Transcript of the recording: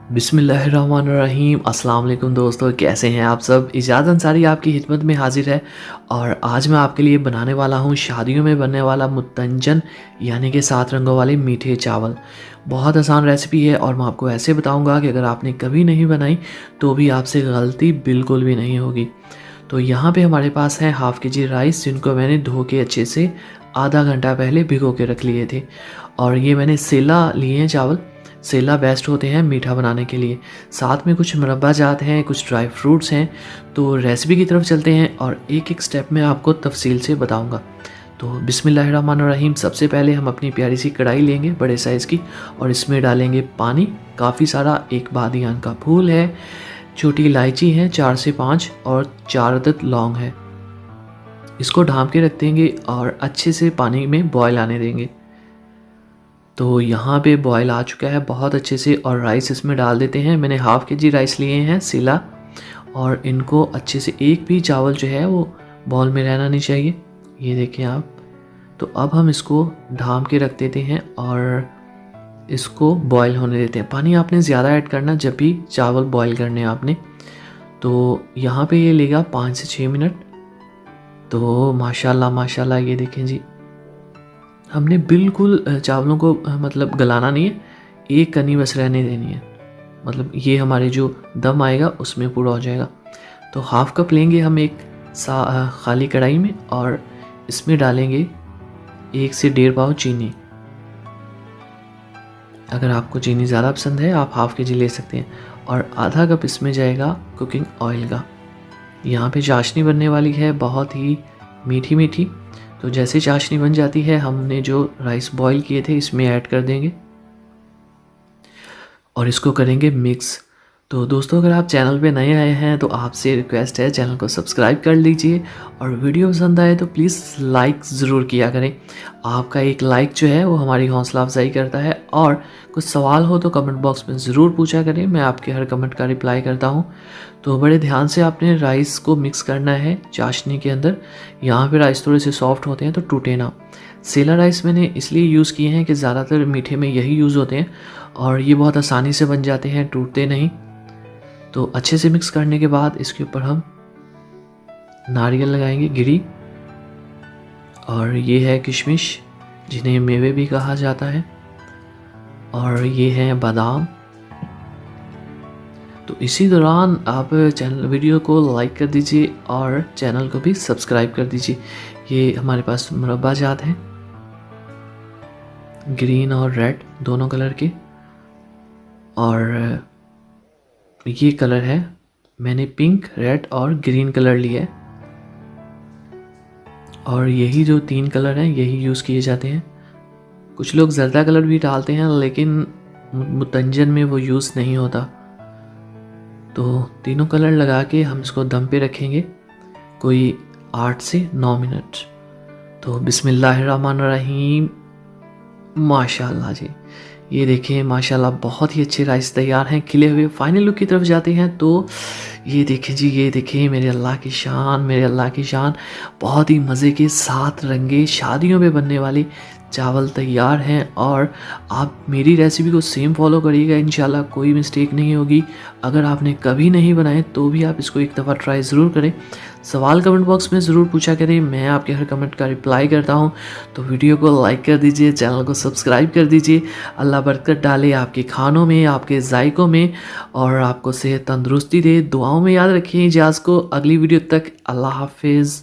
बिस्मिल्लाहिर्रहमानिर्रहीम। अस्सलाम वालेकुम दोस्तों, कैसे हैं आप सब। इजाज़ अंसारी आपकी खिदमत में हाजिर है और आज मैं आपके लिए बनाने वाला हूं शादियों में बनने वाला मुत्तंजन यानी कि 7 रंगों वाले मीठे चावल। बहुत आसान रेसिपी है और मैं आपको ऐसे बताऊंगा कि अगर आपने कभी नहीं बनाई तो भी आपसे गलती बिल्कुल भी नहीं होगी। तो यहाँ पे हमारे पास है हाफ़ के जी राइस, जिनको मैंने धो के अच्छे से आधा घंटा पहले भिगो के रख लिए थे। और ये मैंने सेला लिए हैं चावल। सेला बेस्ट होते हैं मीठा बनाने के लिए। साथ में कुछ मुरब्बा जात हैं, कुछ ड्राई फ्रूट्स हैं। तो रेसिपी की तरफ चलते हैं और एक एक स्टेप में आपको तफसील से बताऊंगा। तो बिस्मिल्लाहिर्रहमानिर्रहीम। सबसे पहले हम अपनी प्यारी सी कढ़ाई लेंगे बड़े साइज़ की और इसमें डालेंगे पानी काफ़ी सारा। एक बादियान का फूल है, छोटी इलायची है 4 से 5 और 4 अदद लौंग है। इसको ढाँप के रख देंगे और अच्छे से पानी में बॉयल आने देंगे। तो यहाँ पे बॉयल आ चुका है बहुत अच्छे से और राइस इसमें डाल देते हैं। मैंने हाफ़ के जी राइस लिए हैं सिला और इनको अच्छे से एक भी चावल जो है वो बॉल में रहना नहीं चाहिए। ये देखें आप। तो अब हम इसको ढाँप के रख देते हैं और इसको बॉयल होने देते हैं। पानी आपने ज़्यादा ऐड करना जब भी चावल बॉयल करने हैं आपने। तो यहाँ पे ये लेगा 5 से 6 मिनट। तो माशाल्लाह माशाल्लाह ये देखें जी, हमने बिल्कुल चावलों को मतलब गलाना नहीं है, एक कनी बस रहने देनी है। मतलब ये हमारे जो दम आएगा उसमें पूरा हो जाएगा। तो हाफ़ कप लेंगे हम एक खाली कढ़ाई में और इसमें डालेंगे 1 से 1.5 पाव चीनी। अगर आपको चीनी ज़्यादा पसंद है आप हाफ़ के जी ले सकते हैं। और आधा कप इसमें जाएगा कुकिंग ऑयल का। यहाँ पे चाशनी बनने वाली है बहुत ही मीठी मीठी। तो जैसे चाशनी बन जाती है हमने जो राइस बॉईल किए थे इसमें ऐड कर देंगे और इसको करेंगे मिक्स। तो दोस्तों, अगर आप चैनल पे नए आए हैं तो आपसे रिक्वेस्ट है चैनल को सब्सक्राइब कर लीजिए और वीडियो पसंद आए तो प्लीज़ लाइक ज़रूर किया करें। आपका एक लाइक जो है वो हमारी हौसला अफजाई करता है। और कुछ सवाल हो तो कमेंट बॉक्स में ज़रूर पूछा करें, मैं आपके हर कमेंट का रिप्लाई करता हूँ। तो बड़े ध्यान से आपने राइस को मिक्स करना है चाशनी के अंदर। यहाँ पे राइस थोड़े से सॉफ्ट होते हैं तो टूटे ना। सेला राइस मैंने इसलिए यूज़ किए हैं कि ज़्यादातर मीठे में यही यूज़ होते हैं और ये बहुत आसानी से बन जाते हैं, टूटते नहीं। तो अच्छे से मिक्स करने के बाद इसके ऊपर हम नारियल लगाएंगे गिरी, और ये है किशमिश जिन्हें मेवे भी कहा जाता है, और ये है बादाम। तो इसी दौरान आप चैनल वीडियो को लाइक कर दीजिए और चैनल को भी सब्सक्राइब कर दीजिए। ये हमारे पास मुरब्बा जात हैं, ग्रीन और रेड दोनों कलर के, और ये कलर है, मैंने पिंक रेड और ग्रीन कलर लिया है। और यही जो 3 कलर हैं यही यूज़ किए जाते हैं। कुछ लोग जर्दा कलर भी डालते हैं लेकिन मुतंजन में वो यूज़ नहीं होता। तो तीनों कलर लगा के हम इसको दम पे रखेंगे कोई 8 से 9 मिनट। तो बिस्मिल्लाहिर्रहमानिर्रहीम। माशाल्लाह जी, ये देखें माशाल्लाह बहुत ही अच्छे राइस तैयार हैं खिले हुए। फाइनल लुक की तरफ जाते हैं तो ये देखें जी, ये देखें मेरे अल्लाह की शान, मेरे अल्लाह की शान। बहुत ही मज़े के 7 रंगे शादियों में बनने वाले चावल तैयार हैं। और आप मेरी रेसिपी को सेम फॉलो करिएगा, इंशाल्लाह कोई मिस्टेक नहीं होगी। अगर आपने कभी नहीं बनाए तो भी आप इसको एक दफ़ा ट्राई ज़रूर करें। सवाल कमेंट बॉक्स में ज़रूर पूछा करें, मैं आपके हर कमेंट का रिप्लाई करता हूं। तो वीडियो को लाइक कर दीजिए, चैनल को सब्सक्राइब कर दीजिए। अल्लाह बरकत डाले आपके खानों में, आपके जायकों में, और आपको सेहत तंदुरुस्ती दे। दुआओं में याद रखिए। इजाज़ को अगली वीडियो तक अल्लाह हाफिज़।